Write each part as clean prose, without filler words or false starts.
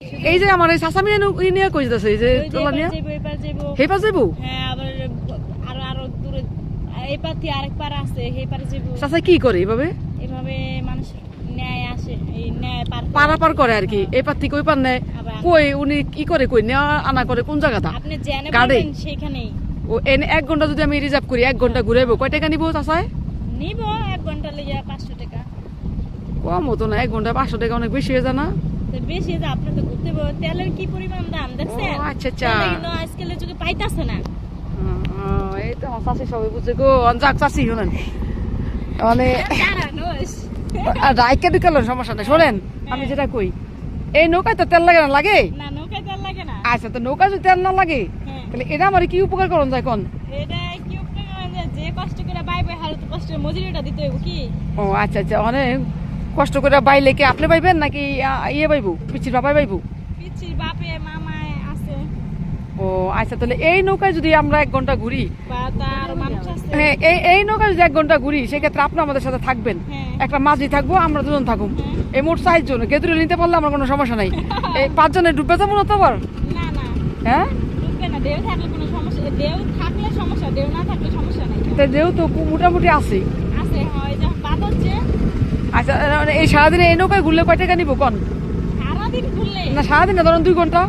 এই যে আমার এই চাচা মেয়ে নিয়ে কই যাচ্ছে, এই যে তোলা নিয়ে হে পার যাইবো। হ্যাঁ, আবার আরো আরো দূরে এই পার থেকে আরেক পার আছে, সেই পারে যাইবো। চাচা কি করে এভাবে? এভাবে মানুষ ন্যায় আসে, এই ন্যায় পারাপার করে আর কি, এই পার থেকে ওই পার নেয়। কই উনি কি করে, কই নেওয়া আনা করে কোন জায়গাটা? আপনি জেনে বলেন সেখানেই। ও এনে 1 ঘন্টা যদি আমি রিজার্ভ করি 1 ঘন্টা ঘুরাইবো, কয় টাকা নিবো চাচায়? নিব 1 ঘন্টা লেগে 500 টাকা। কম হতো না, 1 ঘন্টা 500 টাকা অনেক বেশি হয়ে যায় না? তো বেশি যে আপনি তো ঘুরতে তেলের কি পরিমাণ দাম দেখছেন? ও আচ্ছা আচ্ছা, কিন্তু আজকালের যুগে পাইতাছে না। এই তো আমার চাচি সবাই বুঝছে গো। যাক চাচি শুনেন, মানে রাইকে ঢুকালেন সমস্যা নেই। শোনেন আমি যেটা কই, এই নৌকায় তো তেল লাগে না? লাগে না, নৌকায় তেল লাগে না। আচ্ছা, তো নৌকায় যদি তেল না লাগে তাহলে এটা আমার কি উপকার করুন যায় কোন? এটা কি উপকার, যে কষ্ট করে বাইবে হালত কষ্টের মজুরিটা দিতে হইব কি? ও আচ্ছা আচ্ছা, অনেক কষ্ট করে বাইলে কি আপনি বাইবেন নাকি ইয়ে বাইবো, পিচির বাবাই বাইবো? পিচির বাপে মামায় আছে। ও আচ্ছা, তাহলে এই নৌকায় যদি আমরা 1 ঘন্টা ঘুরি, বা তার মানুষ আছে। হ্যাঁ এই নৌকায় যদি 1 ঘন্টা ঘুরি, সেক্ষেত্রে আপনি আমাদের সাথে থাকবেন। একটা মাঝি থাকবো, আমরা দুজন থাকুন। এই মোট 4 জন, গেদুরে নিতে পারলে আমার কোনো সমস্যা নাই। এই 5 জনে ডুববে যাবো না তো আবার? না না, হ্যাঁ ডুববে না। ঢেউ থাকলে কোনো সমস্যা, ঢেউ থাকলে সমস্যা, ঢেউ না থাকলে সমস্যা নাই। তো যেহেতু মোটামুটি আছে। আছে, হয় যখন বাদ হচ্ছে। আচ্ছা, এই সারাদিনে এই নৌকায় ঘুরলে কয় টাকা নিবো কন? সারাদিন ঘুরলে না সারাদিনে ধরুন 2 ঘন্টা।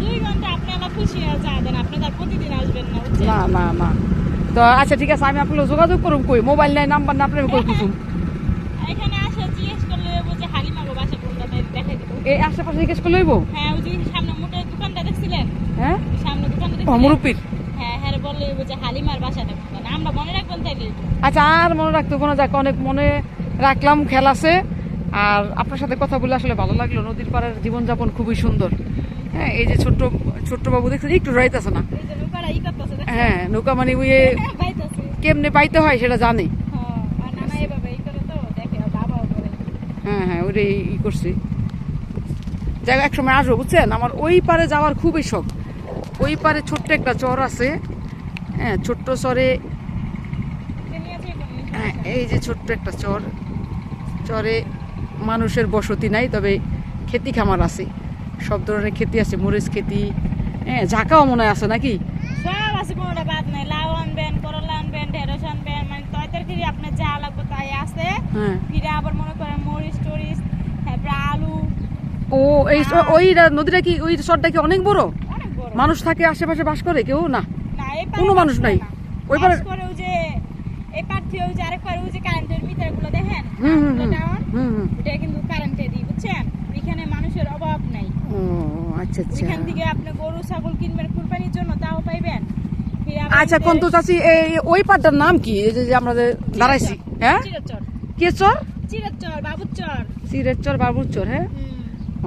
2 ঘন্টা আপনি আমার খুশি হয়ে যা দেন, আপনি তার প্রতিদিন আসবেন না, বুঝছেন? না না না, তো আচ্ছা ঠিক আছে, আমি আপনার যোগাযোগ করুন। কই মোবাইল নাই, নাম্বার না, আপনার কই কিছু? এখানে আসে জিজ্ঞেস করলে বুঝে হালিমাগো বাসা কোনটা দেখাই দিব। এই আশেপাশে জিজ্ঞেস করে লইবো? হ্যাঁ, ওই যে সামনে মোটা দোকানটা দেখছিলেন? হ্যাঁ সামনে দোকানটা ও দেখছিলেন? মুরুব্বির। হ্যাঁ হ্যাঁ, বললে বুঝে হালিমার বাসাটা কোনটা। আমরা মনে রাখবেন তাইলে। আচ্ছা, আর মনে রাখতে কোনো যাক, অনেক মনে রাখলাম, খেল আছে। আর আপনার সাথে কথা বলে আসলে ভালো লাগলো। নদীর পাড়ের জীবনযাপন খুবই সুন্দর। হ্যাঁ, এই যে ছোট্ট বাবু দেখছেন একটু রাইতেছে না? এই যে নৌকাটা ই করতেছে দেখছেন? হ্যাঁ, নৌকা মানে ওই বাইতেছে। কেমনে পাইতে হয় সেটা জানে। হ্যাঁ, আর নানা এভাবে ই করে তো দেখে, আর বাবাও করে। হ্যাঁ হ্যাঁ, ওইটাই ই করছি। যাই হোক, একসময় আসবো বুঝছেন, আমার ওই পারে যাওয়ার খুবই শখ। ওই পারে ছোট্ট একটা চর আছে। হ্যাঁ, ছোট্ট চরে, হ্যাঁ এই যে ছোট্ট একটা চরে মানুষের বসতি নাই, তবে খেতি খামার আছে। সব ধরনের খেতি আছে, মরিচ খেতি, হ্যাঁ ঝাঁকাও মনে হয় আছে নাকি? সব আছে, কোনোটা বাদ নাই। লাউ আনবেন, করলা আনবেন, ঢেঁড়স আনবেন, মানে তরকারি আপনার যা লাগবে তাই আছে। হ্যাঁ, ফিরে আবার মনে করেন মরিচ টরিচ, তারপরে আলু। ও এই ওই নদীটা কি, ওই চরটা কি অনেক বড়? অনেক বড়। মানুষ থাকে আশেপাশে, বাস করে কেউ না? না, এই পারে কোনো মানুষ নাই ওই পারে? করে ওই যে এই পার থেকে ওই যে আরেক পারে ওই যে কারেন্টের মিটারগুলো দেখেন, ওটা কিন্তু কারেন্টে দিই, বুঝছেন? এখানে মানুষের অভাব নাই। ও আচ্ছা আচ্ছা। এখান থেকে আপনি গরু ছাগল কিনবেন কুরবানির জন্য, তাও পাইবেন। আচ্ছা, কোন তো চাচি ওই পাড়টার নাম কি, এই যে আমরা যে দাঁড়াইছি? হ্যাঁ, চিরচর। কে চর? চিরচর, বাবুর চর। সিরের চর, বাবুর চর। হ্যাঁ,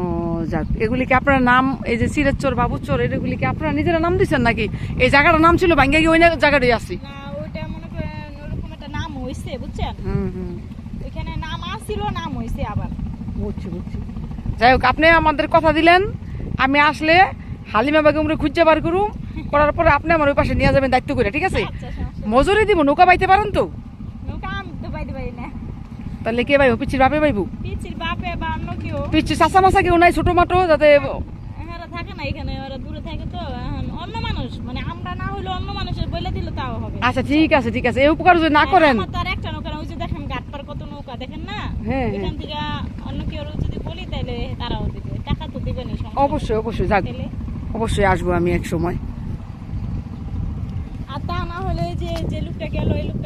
ও যাক, এগুলি কি আপনার নাম? এই যে সিরের চর, বাবুর চর, এগুলি কি আপনারা নিজেরা নাম দিচ্ছেন নাকি? এই জায়গাটার নাম ছিল ভাঙ্গা গিয়ে ওই জায়গাটাই আছি? না, ওইটা মনে করেন ওরকম একটা নাম হইছে, বুঝছেন? এখানে নাম আসছিল, নাম হইছে আবার। বুঝছি। যাই হোক, আপনি আমাদের কথা দিলেন, আমি আসলে হালিমা বেগমরে খুঁজে বার করুম, করার পরে আপনি আমার ওই পাশে নিয়ে যাবেন দায়িত্ব করে, ঠিক আছে? আচ্ছা, সমস্যা মজুরি দিব, নৌকা বাইতে পারেন তো? নৌকা আমি তো বাইতে পারি না। তাহলে কে বাইব? পিচির বাপে বাইব? পিচির বাপে বা অন্য কেউ। পিচির চাচা মাসা কেউ নাই ছোট মাটো, যাতে? এরা থাকে না এখানে, ওরা দূরে থাকে তো। এখন অন্য মানুষ, মানে আমরা না হইলে অন্য মানুষের বলে দিলে তাও হবে। আচ্ছা ঠিক আছে এই উপকার যদি না করেন। আমার তো আর একটা নৌকা না, ওই যে দেখেন ঘাট পার কত নৌকা দেখেন না? হ্যাঁ, এখান থেকে অন্য কেউ যদি বলি তাহলে তারাও দিবে, টাকা তো দিবে না। অবশ্যই যাক, অবশ্যই আসবো আমি এক সময়। আর তা না হলে যে লোকটা গেল, এই লোকটা